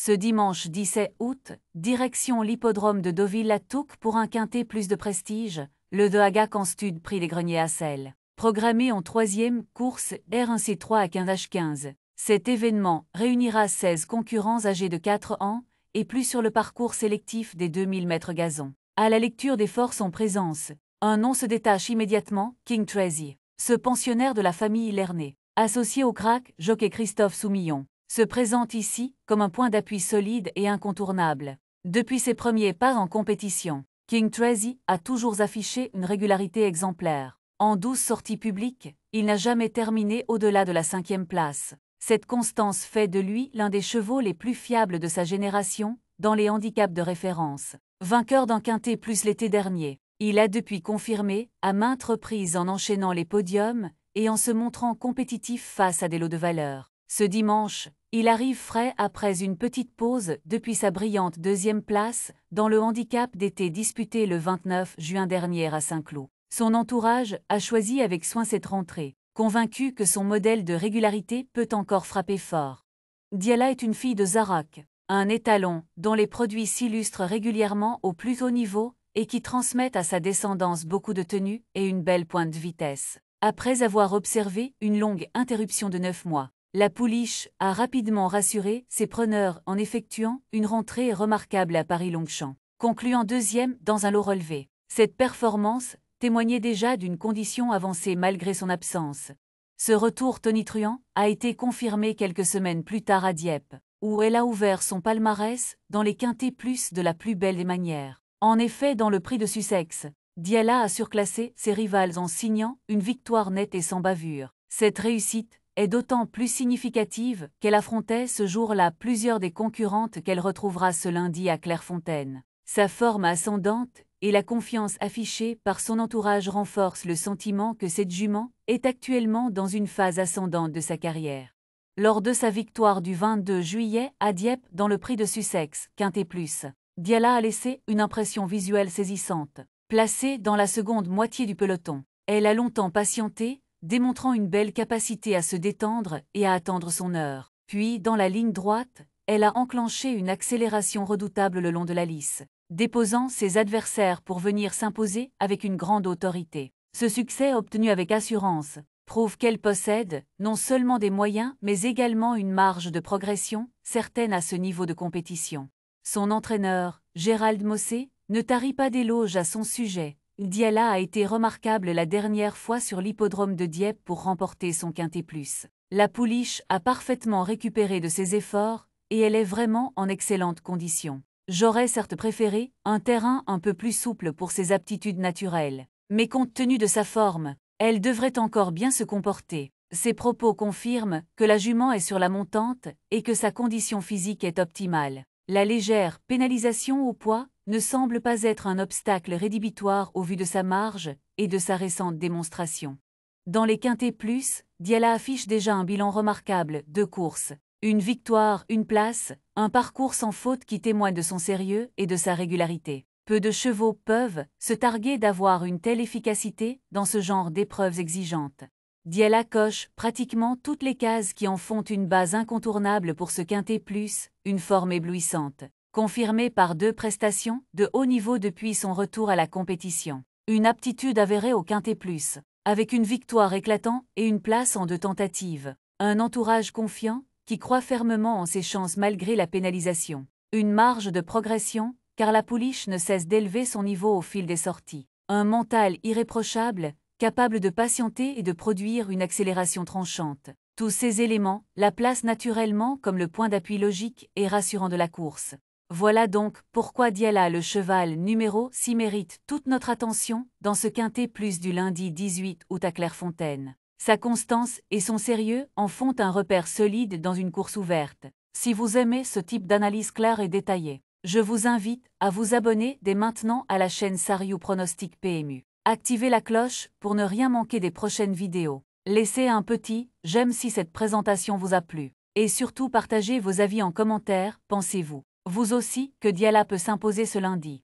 Ce dimanche 17 août, direction l'hippodrome de Deauville-la-Touques pour un quintet plus de prestige, le De Hagac en stud prix des Greniers à Sel. Programmé en troisième course R1C3 à 15h15. Cet événement réunira 16 concurrents âgés de 4 ans et plus sur le parcours sélectif des 2000 mètres gazon. À la lecture des forces en présence, un nom se détache immédiatement, King Tracy. Ce pensionnaire de la famille Lernet, associé au crack jockey Christophe Soumillon, se présente ici comme un point d'appui solide et incontournable. Depuis ses premiers pas en compétition, King Tracy a toujours affiché une régularité exemplaire. En 12 sorties publiques, il n'a jamais terminé au-delà de la 5e place. Cette constance fait de lui l'un des chevaux les plus fiables de sa génération dans les handicaps de référence. Vainqueur d'un quintet plus l'été dernier, il a depuis confirmé à maintes reprises en enchaînant les podiums et en se montrant compétitif face à des lots de valeur. Ce dimanche, il arrive frais après une petite pause depuis sa brillante 2e place dans le handicap d'été disputé le 29 juin dernier à Saint-Cloud. Son entourage a choisi avec soin cette rentrée, convaincu que son modèle de régularité peut encore frapper fort. Diala est une fille de Zarac, un étalon dont les produits s'illustrent régulièrement au plus haut niveau et qui transmettent à sa descendance beaucoup de tenue et une belle pointe de vitesse. Après avoir observé une longue interruption de 9 mois, la pouliche a rapidement rassuré ses preneurs en effectuant une rentrée remarquable à Paris-Longchamp, concluant 2e dans un lot relevé. Cette performance témoignait déjà d'une condition avancée malgré son absence. Ce retour tonitruant a été confirmé quelques semaines plus tard à Dieppe, où elle a ouvert son palmarès dans les quintets plus de la plus belle des manières. En effet, dans le prix de Sussex, Diala a surclassé ses rivales en signant une victoire nette et sans bavure. Cette réussite est d'autant plus significative qu'elle affrontait ce jour-là plusieurs des concurrentes qu'elle retrouvera ce lundi à Clairefontaine. Sa forme ascendante et la confiance affichée par son entourage renforcent le sentiment que cette jument est actuellement dans une phase ascendante de sa carrière. Lors de sa victoire du 22 juillet à Dieppe dans le prix de Sussex, Quintet Plus, Diala a laissé une impression visuelle saisissante. Placée dans la seconde moitié du peloton, elle a longtemps patienté, démontrant une belle capacité à se détendre et à attendre son heure. Puis, dans la ligne droite, elle a enclenché une accélération redoutable le long de la lice, déposant ses adversaires pour venir s'imposer avec une grande autorité. Ce succès obtenu avec assurance prouve qu'elle possède non seulement des moyens mais également une marge de progression certaine à ce niveau de compétition. Son entraîneur, Gérald Mossé, ne tarit pas d'éloges à son sujet. Diala a été remarquable la dernière fois sur l'hippodrome de Dieppe pour remporter son quintet plus. La pouliche a parfaitement récupéré de ses efforts et elle est vraiment en excellente condition. J'aurais certes préféré un terrain un peu plus souple pour ses aptitudes naturelles, mais compte tenu de sa forme, elle devrait encore bien se comporter. Ses propos confirment que la jument est sur la montante et que sa condition physique est optimale. La légère pénalisation au poids ne semble pas être un obstacle rédhibitoire au vu de sa marge et de sa récente démonstration. Dans les quintets plus, Diala affiche déjà un bilan remarquable, 2 courses, une victoire, une place, un parcours sans faute qui témoigne de son sérieux et de sa régularité. Peu de chevaux peuvent se targuer d'avoir une telle efficacité dans ce genre d'épreuves exigeantes. Diala coche pratiquement toutes les cases qui en font une base incontournable pour ce quintet plus, une forme éblouissante, confirmée par 2 prestations de haut niveau depuis son retour à la compétition. Une aptitude avérée au quintet plus, avec une victoire éclatante et une place en 2 tentatives. Un entourage confiant qui croit fermement en ses chances malgré la pénalisation. Une marge de progression, car la pouliche ne cesse d'élever son niveau au fil des sorties. Un mental irréprochable, capable de patienter et de produire une accélération tranchante. Tous ces éléments la placent naturellement comme le point d'appui logique et rassurant de la course. Voilà donc pourquoi Diala, le cheval numéro 6, mérite toute notre attention dans ce quintet plus du lundi 18 août à Clairefontaine. Sa constance et son sérieux en font un repère solide dans une course ouverte. Si vous aimez ce type d'analyse claire et détaillée, je vous invite à vous abonner dès maintenant à la chaîne Sariou Pronostic PMU. Activez la cloche pour ne rien manquer des prochaines vidéos. Laissez un petit j'aime si cette présentation vous a plu. Et surtout partagez vos avis en commentaire, pensez-vous, vous aussi, que Diala peut s'imposer ce lundi?